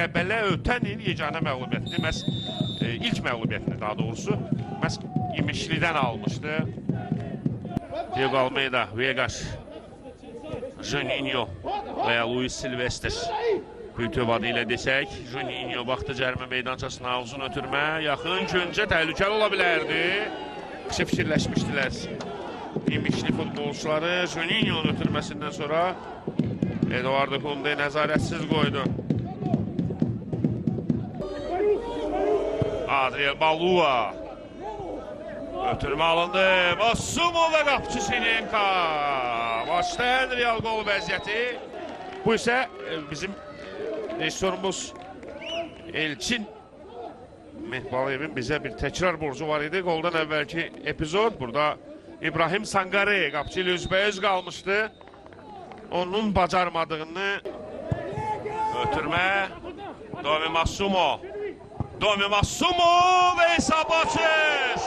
Qəbələ ötən il yeganə məğlubiyyətini, məhz ilk məğlubiyyətini daha doğrusu, məhz İmişlidən almışdı. Diego Almeida, Vegas, Juninho və ya Luis Silvestre. Büyütüb adı ilə desək, Juninho baxdı cərimə meydançasına, uzun ötürmə, yaxın küncə təhlükəli ola bilərdi. Kısa fikirləşmişdilər İmişli futbolçuları. Juninho'nun ötürməsindən sonra Eduardo Kunde nəzarətsiz qoydu. Adriel Balua. Ötürmə alındı. Masumo və qapçı Sinenka. Başlayan real qol vəziyyəti. Bu isə bizim rejissorumuz Elçin Mehbaliyevin bizə bir təkrar borcu var idi. Qoldan əvvəlki epizod. Burada İbrahim Sangare qapçı ilə üzbəüz qalmışdı. Onun bacarmadığını ötürmə. Domi Masumo. Domi Masumo və hesab açır.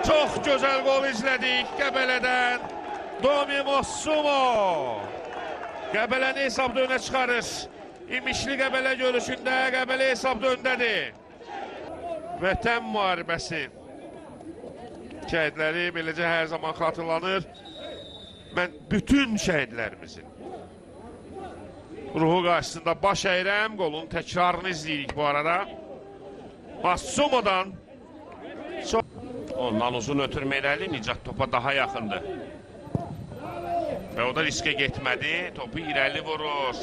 Çox gözəl qol izlədik Qəbələdən. Domi Masumo. Qəbələni hesabda önə çıxarır. İmişli Qəbələ görüşündə Qəbələ hesabda öndədir. Vətən müharibəsi şəhidləri beləcə hər zaman xatırlanır. Mən bütün şəhidlərimizin ruhu qarşısında baş əyirəm. Qolun təkrarını izləyirik bu arada. Masumo'dan ondan uzun ötürmə irəli, Nicat topa daha yaxındır. Və o da riskə getmədi. Topu irəli vurur.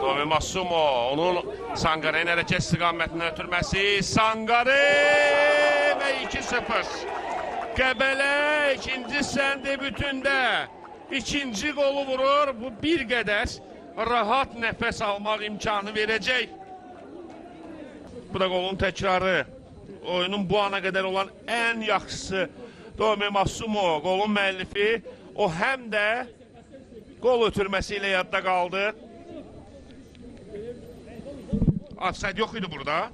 Domi Masumo, onun Sangare'nin hərəkət istiqamətinə ötürməsi. Sangare və 2-0. Qəbələ ikinci sən debütündə ikinci qolu vurur. Bu bir qədər rahat nəfəs almaq imkanı verəcək. Bu da qolun təkrarı. Oyunun bu ana qədər olan ən yaxşısı Domi Masumo. Qolun müəllifi. O həm də qol ötürməsi ilə yadda qaldı. Offside yox idi burada.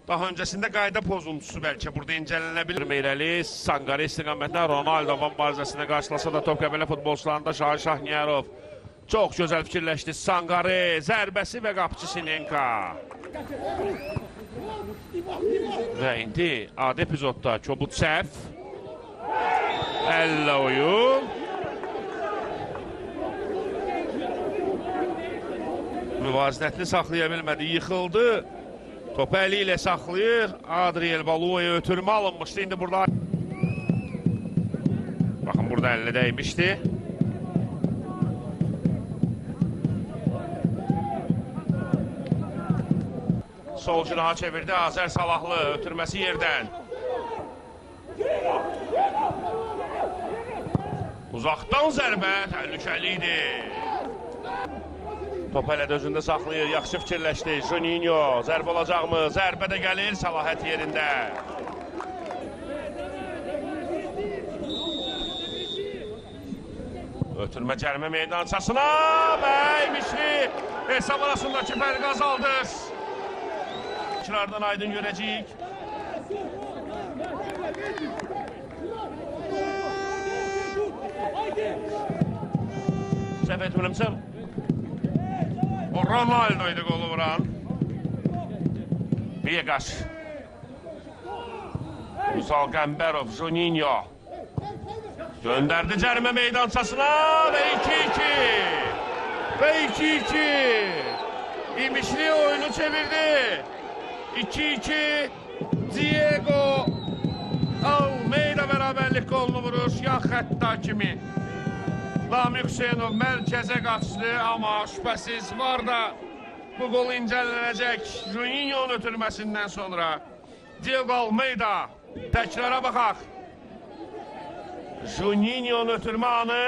Daha öncəsində qayda pozuntusu bəlkə burada incələnə bilir. Meyrəli Sangare istiqamətində Ronaldo mübarizəsində qarşılasa da top Qəbələ futbolçularında Şahin Şahniyarov çox gözəl fikirləşdi. Sangare zərbəsi və qapçı Sinenka. Və indi adi epizodda kobud səhv. Əllə oyun. Müvazinətini saxlaya bilmədi, yıxıldı. Topu əli ilə saxlayır. Adriel Balua'ya ötürmə alınmışdı. İndi burada baxın, burada əlinə dəymişdi. Sol cinaha çevirdi. Azər Salahlı ötürməsi yerdən. Uzaqdan zərbə təhlükəli idi. Top hələ də özündə saxlayır, yaxşı fikirləşdi. Juninho, zərbə olacaqmı? Zərbə də gəlir, Salahət yerində. Ötürmə cərimə meydançasına və İmişli hesab arasındakı fərqi azaldır. İkilərdən aydın görəcəyik. Səhv etmirəmsəm. O Ronaldo idi qolu vuran. Vegas. Uzal Qəmbərov, Juninho. Göndərdi cərimə meydançasına və 2-2. Və 2-2. İmişli oyunu çevirdi. 2-2. Diego Almeida bərabərlik qolunu vurur. Yan xətta kimi. Namiq Hüseynov mərkəzə qaçdı, amma şübhəsiz var da bu qol incələnəcək. Juninho'nun ötürməsindən sonra Diego Almeida. Təkrara baxaq. Juninho'nun ötürmə anı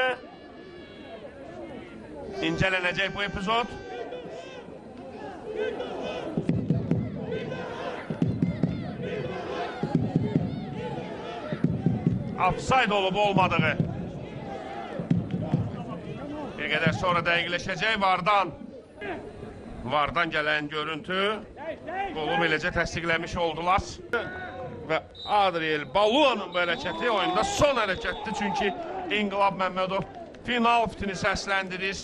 incələnəcək bu epizod. Offside olub olmadığı bir qədər sonra dəqiqləşəcək. Vardan gələn görüntü qolu beləcə təsdiqləmiş oldular. Və Adriel Balua'nın bu hərəkəti oyunda son hərəkətdir. Çünki İnqilab Məmmədov final fitini səsləndirir.